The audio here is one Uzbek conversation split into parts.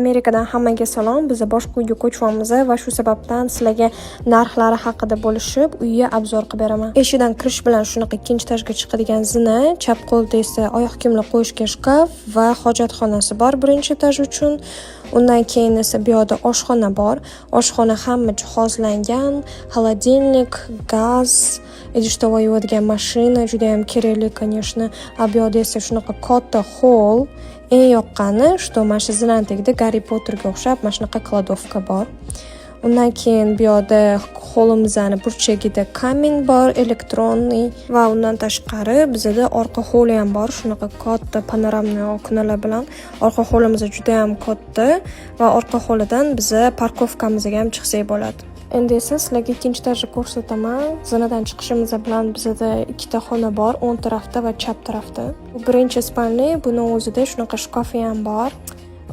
Amerikadan hammaga salom. Biz boshqa uyga ko'chyapmiz va shu sababdan sizlarga narxlari haqida bo'lishib, uyga obzor qilib beraman. Eshidan kirish bilan shunaqa ikkinchi etajga chiqadigan zina, chap qo'lda esa oyoq kiyimlar qo'yishga shkaf va hojatxonasi bor birinchi etaj uchun. Undan keyin esa bu yerda oshxona bor. Oshxona hamma jihozlangan, холодильник, gaz, idishtovoy yuvadigan mashina juda ham kerakli, конечно. A bu yerda esa shunaqa katta hol. Eng yoqqani, что mana shu zinani tagida Garri Potterga o'xshab mana shunaqa kladovka bor. Undan keyin bu yerda holimizning burchagida kamin bor, elektronniy va undan tashqari bizda orqa holi ham bor, shunaqa katta panoramniy oknalar bilan. Orqa holimiz juda ham katta va orqa holidan biza parkovkamizga ham chiqsak bo'ladi. Endi esa sizlarga ikkinchi etajni ko'rsataman. Zinadan chiqishimiz bilan bizda ikkita xona bor, o'ng tarafda va chap tarafda. Bu birinchi spalni, buni o'zida shunaqa shkafi ham bor.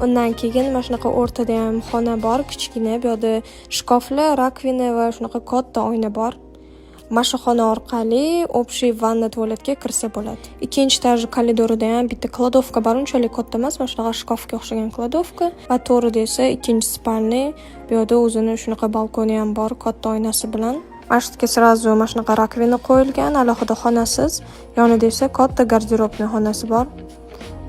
Undan keyin mana shunaqa o'rtada ham xona bor, kichkina. Bu yerda shkaflar, rakvina va shunaqa katta oyna bor. Mana shu xona orqali общий vanna tualetga kirsa bo'ladi. Ikkinchi etaj koridorida ham bitta kladovka bor, unchalik katta emas, mana shunaqa shkafga o'xshagan kladovka va to'g'rida esa ikkinchi spalni. Bu yerda o'zini shunaqa balkoni ham bor, katta oynasi bilan. Mana shu yerga sразу mana shunaqa rakvina qo'yilgan, alohida xonasiz. Yonida esa katta garderobni xonasi bor.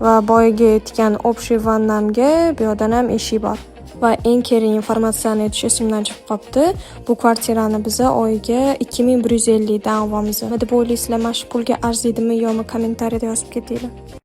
Va boyaga aytgan общий vannamga bu yerdan ham eshik bor. Va eng kerak informatsiyani aytish esimdan chiqib qopti. Bu kvartirani biza oyiga 2150 dan olamiz. Nima deb o'ylaysizlar, mana shu pulga arziydimi yo'qmi, kommentariyada yozib ketinglar.